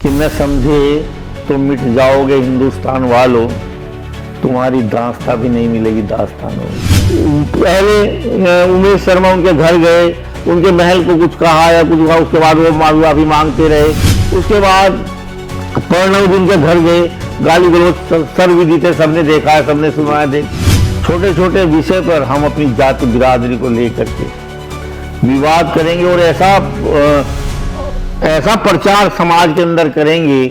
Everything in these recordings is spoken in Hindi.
कि न समझे तो मिट जाओगे हिंदुस्तान वालों, तुम्हारी दास्तां भी नहीं मिलेगी दास्तानों। पहले उमेश शर्मा उनके घर गए, उनके महल को कुछ कहा या कुछ कहा, उसके बाद वो माफी मांगते रहे। उसके बाद प्रणव जी उनके घर गए, गाली गलौज सर भी दी थे, सबने देखा है, सबने सुना है। छोटे छोटे विषय पर हम अपनी जाति बिरादरी को लेकर के विवाद करेंगे और ऐसा प्रचार समाज के अंदर करेंगे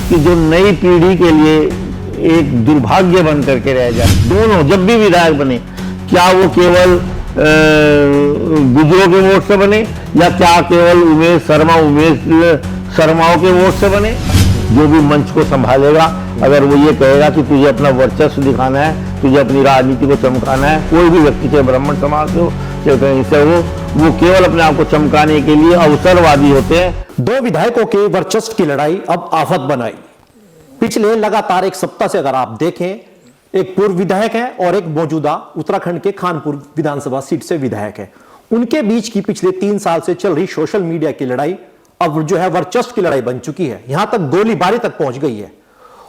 कि जो नई पीढ़ी के लिए एक दुर्भाग्य बन करके रह जाए। दोनों जब भी विधायक बने, क्या वो केवल गुजरों के वोट से बने या क्या केवल उमेश शर्माओं के वोट से बने। जो भी मंच को संभालेगा, अगर वो ये कहेगा कि तुझे अपना वर्चस्व दिखाना है, तुझे अपनी राजनीति को चमकाना है, कोई भी व्यक्ति चाहे ब्राह्मण समाज से हो चाहे कहीं से हो, वो केवल अपने आप को चमकाने के लिए अवसरवादी होते हैं। दो विधायकों के वर्चस्व की लड़ाई अब आफत बनाई। पिछले लगातार एक सप्ताह से अगर आप देखें, एक पूर्व विधायक है और एक मौजूदा उत्तराखंड के खानपुर विधानसभा सीट से विधायक है। उनके बीच की पिछले 3 साल से चल रही सोशल मीडिया की लड़ाई अब जो है वर्चस्व की लड़ाई बन चुकी है, यहां तक गोलीबारी तक पहुंच गई है।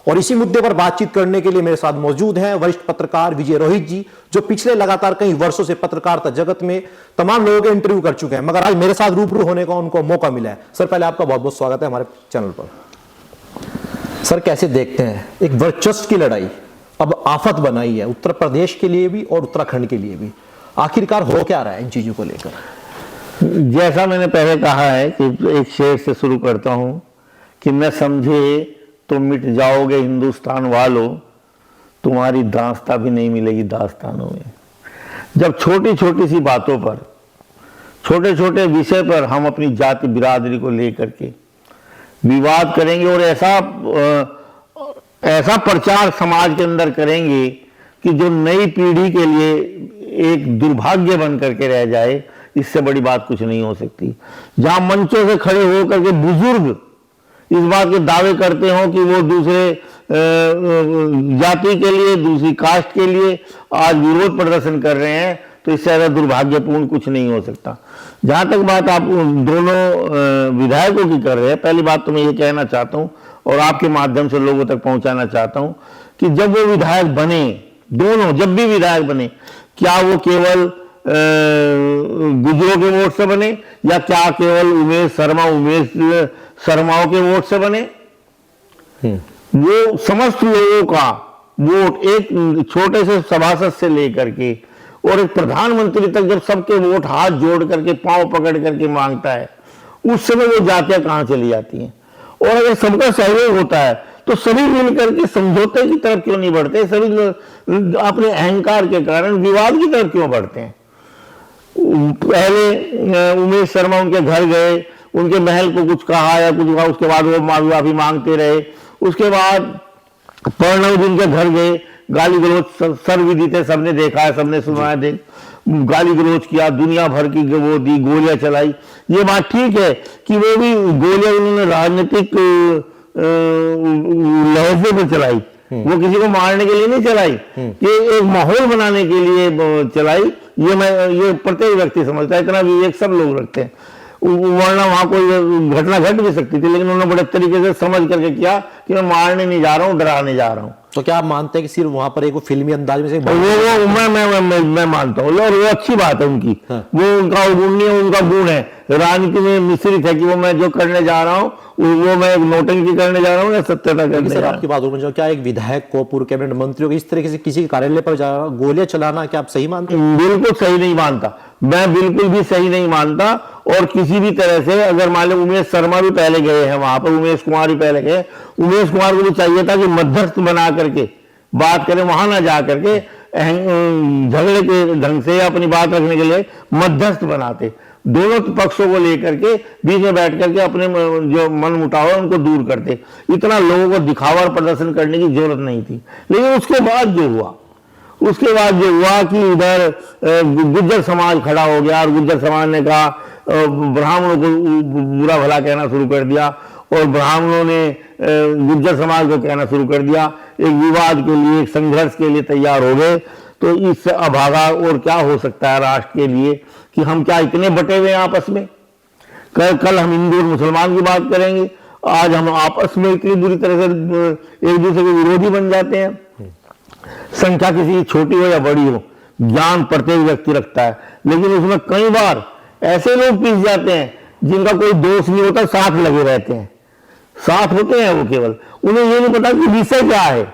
और इसी मुद्दे पर बातचीत करने के लिए मेरे साथ मौजूद हैं वरिष्ठ पत्रकार विजय रोहित जी, जो पिछले लगातार कई वर्षों से पत्रकारिता जगत में तमाम लोगों के इंटरव्यू कर चुके हैं, मगर आज मेरे साथ रूबरू होने का उनको मौका मिला है। सर, पहले आपका बहुत बहुत स्वागत है हमारे चैनल पर। सर, कैसे देखते हैं एक वर्चस्व की लड़ाई अब आफत बनाई है उत्तर प्रदेश के लिए भी और उत्तराखंड के लिए भी, आखिरकार हो क्या रहा है इन चीजों को लेकर? जैसा मैंने पहले कहा है कि एक शेर से शुरू करता हूं कि न समझे तो मिट जाओगे हिंदुस्तान वालों, तुम्हारी दास्तां भी नहीं मिलेगी दास्तानों में। जब छोटी छोटी सी बातों पर, छोटे छोटे विषय पर हम अपनी जाति बिरादरी को लेकर के विवाद करेंगे और ऐसा प्रचार समाज के अंदर करेंगे कि जो नई पीढ़ी के लिए एक दुर्भाग्य बन करके रह जाए, इससे बड़ी बात कुछ नहीं हो सकती। जहां मंचों से खड़े होकर के बुजुर्ग इस बात के दावे करते हो कि वो दूसरे जाति के लिए, दूसरी कास्ट के लिए आज विरोध प्रदर्शन कर रहे हैं, तो इससे ज्यादा दुर्भाग्यपूर्ण कुछ नहीं हो सकता। जहां तक बात आप दोनों विधायकों की कर रहे हैं, पहली बात तो मैं ये कहना चाहता हूं और आपके माध्यम से लोगों तक पहुंचाना चाहता हूं कि जब वो विधायक बने, दोनों जब भी विधायक बने, क्या वो केवल गुजरों के वोट से बने या क्या केवल उमेश शर्माओं के वोट से बने। वो समस्त लोगों का वोट, एक छोटे से सभासद से लेकर के और एक प्रधानमंत्री तक जब सबके वोट हाथ जोड़ करके पांव पकड़ करके मांगता है, उस समय वो जातियां कहां चली जाती हैं। और अगर सबका सहयोग होता है तो सभी मिलकर के समझौते की तरफ क्यों नहीं बढ़ते, सभी अपने अहंकार के कारण विवाद की तरफ क्यों बढ़ते हैं। पहले उमेश शर्मा उनके घर गए, उनके महल को कुछ कहा या कुछ कहा, उसके बाद वो माफी मांगते रहे। उसके बाद प्रणव जी उनके घर गए, गाली गलौज सर भी दी थे, सबने देखा है, सबने सुना है। गाली गलौज किया, दुनिया भर की वो दी, गोलियां चलाई। ये बात ठीक है कि वो भी गोलियां उन्होंने राजनीतिक लहजे में चलाई, वो किसी को मारने के लिए नहीं चलाई, कि एक माहौल बनाने के लिए चलाई। ये प्रत्येक व्यक्ति समझता है, इतना विवेक सब लोग रखते हैं, वरना वहां कोई घटना घट भी सकती थी, लेकिन उन्होंने बड़े तरीके से समझ करके किया कि मैं मारने नहीं जा रहा हूँ, डराने जा रहा हूँ। तो क्या आप मानते हैं कि सिर्फ वहां पर एक फिल्मी अंदाज में से मैं मानता हूँ और वो अच्छी बात है उनकी। हाँ। वो उनका गुण नहीं है, उनका गुण है, राजनीति में मिश्रित है कि वो मैं जो करने जा रहा हूँ वो मैं एक नोटंकी करने जा रहा हूँ या सत्यता करने जा रहा हूँ। आपकी बात हो, क्या एक विधायक को, पूर्व कैबिनेट मंत्रियों को इस तरीके से किसी कार्यालय पर गोलियां चलाना, क्या आप सही मानते हैं? बिल्कुल सही नहीं मानता, मैं बिल्कुल भी सही नहीं मानता। और किसी भी तरह से अगर मान लो उमेश शर्मा भी पहले गए हैं वहां पर, उमेश कुमार भी पहले गए, उमेश कुमार को भी चाहिए था कि मध्यस्थ बना करके बात करें, वहां ना जा करके झगड़े के ढंग से अपनी बात रखने के लिए मध्यस्थ बनाते, दोनों पक्षों को लेकर के बीच में बैठ करके अपने जो मन मुटाव है उनको दूर करते। इतना लोगों को दिखावा और प्रदर्शन करने की जरूरत नहीं थी। लेकिन उसके बाद जो हुआ कि इधर गुज्जर समाज खड़ा हो गया और गुज्जर समाज ने कहा, ब्राह्मणों को बुरा भला कहना शुरू कर दिया और ब्राह्मणों ने गुज्जर समाज को कहना शुरू कर दिया, एक विवाद के लिए, एक संघर्ष के लिए तैयार हो गए। तो इससे अभागा और क्या हो सकता है राष्ट्र के लिए कि हम क्या इतने बटे हुए हैं आपस में। कल हम हिंदू और मुसलमान की बात करेंगे आज हम आपस में इतनी बुरी तरह से एक दूसरे के विरोधी बन जाते हैं। संख्या किसी की छोटी हो या बड़ी हो, ज्ञान प्रत्येक व्यक्ति रखता है, लेकिन उसमें कई बार ऐसे लोग पीस जाते हैं जिनका कोई दोष नहीं होता, साथ लगे रहते हैं, साथ होते हैं वो, केवल उन्हें ये नहीं पता कि विषय क्या है,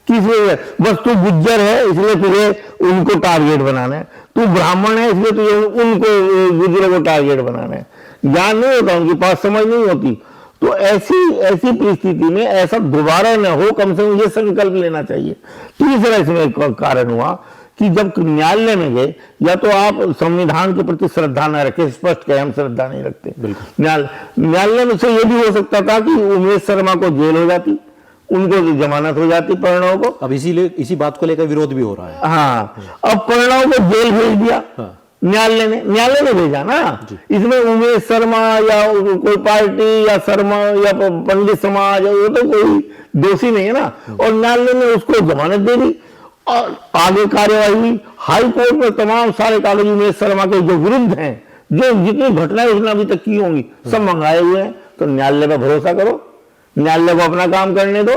किस लिए। बस तू गुज्जर है इसलिए तुझे उनको टारगेट बनाना है, तू ब्राह्मण है इसलिए तुझे उनको गुज्जरों को टारगेट बनाना है। ज्ञान नहीं होता, उनके पास समझ नहीं होती। तो ऐसी परिस्थिति में ऐसा दोबारा न हो, कम से कम ये संकल्प लेना चाहिए। तीसरा इसमें एक कारण हुआ कि जब न्यायालय में गए, या तो आप संविधान के प्रति श्रद्धा न रखें, स्पष्ट कहें हम श्रद्धा नहीं रखते। न्यायालय में से ये भी हो सकता था कि उमेश शर्मा को जेल हो जाती, उनको जमानत हो जाती प्रणव को। अब इसी बात को लेकर विरोध भी हो रहा है। हाँ, अब प्रणव को जेल भेज दिया। हाँ। न्यायालय ने भेजा ना। इसमें उमेश शर्मा या कोई पार्टी या शर्मा या पंडित समाज, वो तो कोई दोषी नहीं है ना। और न्यायालय ने उसको जमानत दे दी और आगे कार्यवाही हुई। हाई कोर्ट में तमाम सारे कागज उमेश शर्मा के जो विरुद्ध हैं, जो जितनी घटनाएं उसने अभी तक की होंगी, सब मंगाए हुए हैं। तो न्यायालय पर भरोसा करो, न्यायालय को अपना काम करने दो।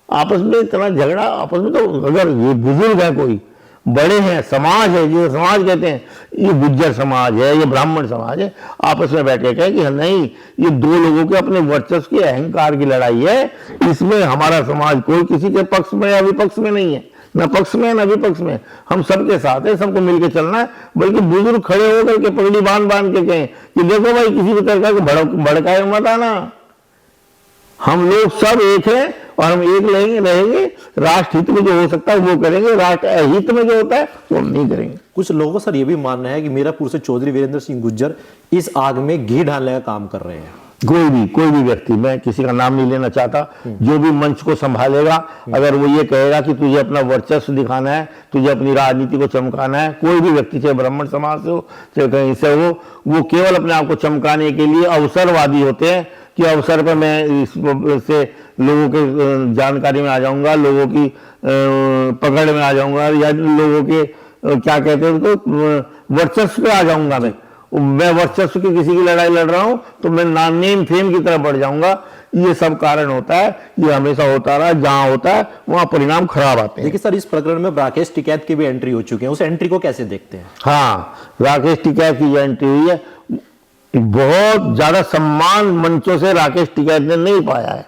आपस में इतना झगड़ा, आपस में तो अगर ये बुजुर्ग है, कोई बड़े हैं, समाज है, जिसे समाज कहते हैं, ये गुज्जर समाज है, ये ब्राह्मण समाज है, आपस में बैठे कहे कि नहीं, ये दो लोगों के अपने वर्चस्व के अहंकार की लड़ाई है, इसमें हमारा समाज कोई किसी के पक्ष में या विपक्ष में नहीं है, न पक्ष में न विपक्ष में, हम सबके साथ है, सबको मिलकर चलना है। बल्कि बुजुर्ग खड़े होकर के पगड़ी बांध के कहें कि देखो भाई, किसी भी तरह का भड़काए मत आना, हम लोग सब एक हैं और हम एक रहेंगे। राष्ट्र हित में जो हो सकता है वो करेंगे, राष्ट्र अहित में जो होता है वो हम नहीं करेंगे। कुछ लोगों सर ये भी मानना है कि मीरापुर से चौधरी वीरेंद्र सिंह गुज्जर इस आग में घी डालने का काम कर रहे हैं। कोई भी व्यक्ति, मैं किसी का नाम नहीं लेना चाहता, जो भी मंच को संभालेगा, अगर वो ये कहेगा कि तुझे अपना वर्चस्व दिखाना है, तुझे अपनी राजनीति को चमकाना है, कोई भी व्यक्ति, चाहे ब्राह्मण समाज से हो चाहे कहीं से हो, वो केवल अपने आप को चमकाने के लिए अवसरवादी होते हैं कि अवसर पर मैं इससे लोगों के जानकारी में आ जाऊंगा, लोगों की पकड़ में आ जाऊंगा, या लोगों के क्या कहते हैं उसको, वर्चस्व पे आ जाऊंगा। मैं वर्चस्व की किसी की लड़ाई लड़ रहा हूं तो मैं नेम फेम की तरफ बढ़ जाऊंगा। ये सब कारण होता है, ये हमेशा होता रहा, जहां होता है वहां परिणाम खराब आते हैं। देखिए सर, इस प्रकरण में राकेश टिकैत की भी एंट्री हो चुकी है, उस एंट्री को कैसे देखते हैं? हाँ, राकेश टिकैत की जो एंट्री हुई है, बहुत ज्यादा सम्मान मंचों से राकेश टिकैत ने नहीं पाया है,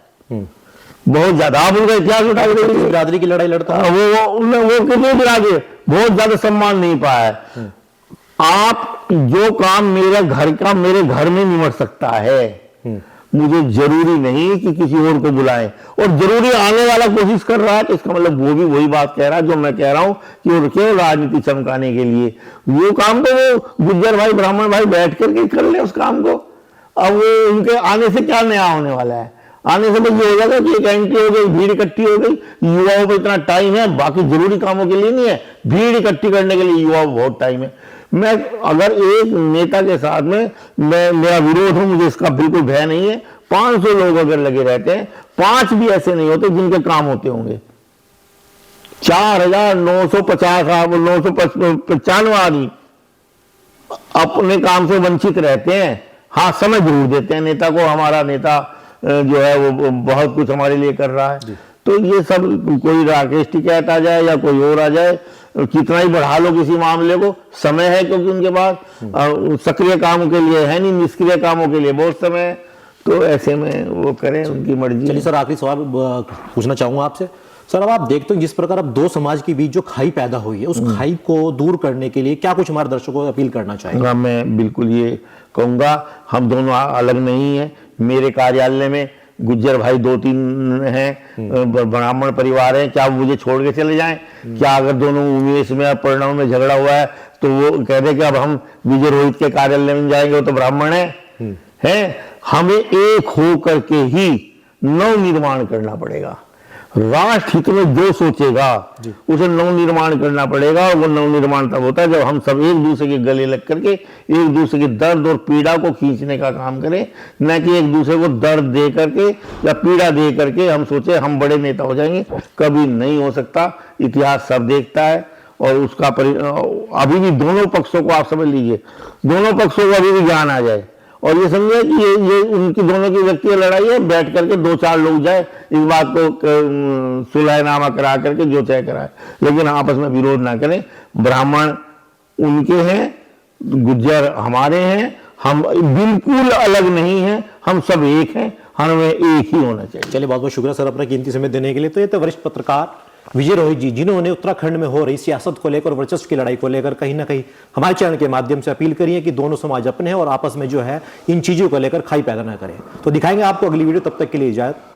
बहुत ज्यादा। आप उनका इतिहास उठा के बिरादरी की लड़ाई लड़ता है, वो कितनी बिरादरी, बहुत ज्यादा सम्मान नहीं पाया है। आप जो काम मेरे घर का मेरे घर में निमट सकता है, मुझे जरूरी नहीं कि किसी और को बुलाएं, और जरूरी आने वाला कोशिश कर रहा है तो इसका मतलब वो भी वही बात कह रहा है जो मैं कह रहा हूं कि वो केवल राजनीति चमकाने के लिए। वो काम तो वो गुज्जर भाई ब्राह्मण भाई बैठ करके कर ले उस काम को। अब वो उनके आने से क्या नया होने वाला है? आने से बस ये हो जाएगा कि एक एंट्री हो गई, भीड़ इकट्ठी हो गई, युवाओं पर इतना टाइम है, बाकी जरूरी कामों के लिए नहीं है, भीड़ इकट्ठी करने के लिए युवाओं को बहुत टाइम है। मैं अगर एक नेता के साथ में मेरा विरोध हूं, मुझे इसका बिल्कुल भय नहीं है। 500 लोग अगर लगे रहते हैं, 5 भी ऐसे नहीं होते जिनके काम होते होंगे। 4,995 आदमी अपने काम से वंचित रहते हैं। हाँ, समय जरूर देते हैं नेता को, हमारा नेता जो है वो बहुत कुछ हमारे लिए कर रहा है। तो ये सब, कोई राकेश टिकैत आ जाए या कोई और आ जाए, कितना ही बढ़ा लो किसी मामले को, समय है, क्योंकि उनके पास सक्रिय कामों के लिए है नहीं, निष्क्रिय कामों के लिए बहुत समय है। तो ऐसे में वो करें, उनकी मर्जी। चलिए सर, आखिरी सवाल पूछना चाहूंगा आपसे। सर, अब आप देखते हो जिस प्रकार अब दो समाज के बीच जो खाई पैदा हुई है, उस खाई को दूर करने के लिए क्या कुछ हमारे दर्शकों को अपील करना चाहेंगे? मैं बिल्कुल ये कहूंगा, हम दोनों अलग नहीं है। मेरे कार्यालय में गुज्जर भाई 2-3 हैं, ब्राह्मण परिवार हैं, क्या मुझे छोड़ के चले जाएं? क्या अगर दोनों उमेश में प्रणव में झगड़ा हुआ है तो वो कह दे कि अब हम विजय रोहित के कार्यालय में जाएंगे, वो तो ब्राह्मण है। हमें एक हो करके ही नव निर्माण करना पड़ेगा। राष्ट्र हित में जो सोचेगा उसे नव निर्माण करना पड़ेगा, और वो नव निर्माण तब होता है जब हम सब एक दूसरे के गले लग करके एक दूसरे के दर्द और पीड़ा को खींचने का काम करें, न कि एक दूसरे को दर्द दे करके या पीड़ा दे करके हम सोचे हम बड़े नेता हो जाएंगे। कभी नहीं हो सकता। इतिहास सब देखता है, और उसका अभी भी दोनों पक्षों को आप समझ लीजिए, दोनों पक्षों को अभी भी ज्ञान आ जाए और ये समझे कि ये उनकी दोनों की व्यक्तिगत लड़ाई है, बैठ करके 2-4 लोग जाए इस बात को सुलहनामा करा करके जो तय कराए, लेकिन आपस में विरोध ना करें। ब्राह्मण उनके हैं, गुज्जर हमारे हैं, हम बिल्कुल अलग नहीं हैं, हम सब एक हैं, हमें एक ही होना चाहिए। चलिए, बहुत बहुत शुक्रिया सर अपना कीमती समय देने के लिए। तो ये तो वरिष्ठ पत्रकार विजय रोहित जी, जिन्होंने उत्तराखंड में हो रही सियासत को लेकर, वर्चस्व की लड़ाई को लेकर कहीं ना कहीं हमारे चैनल के माध्यम से अपील करी है कि दोनों समाज अपने हैं और आपस में जो है इन चीजों को लेकर खाई पैदा ना करें। तो दिखाएंगे आपको अगली वीडियो, तब तक के लिए इजाजत।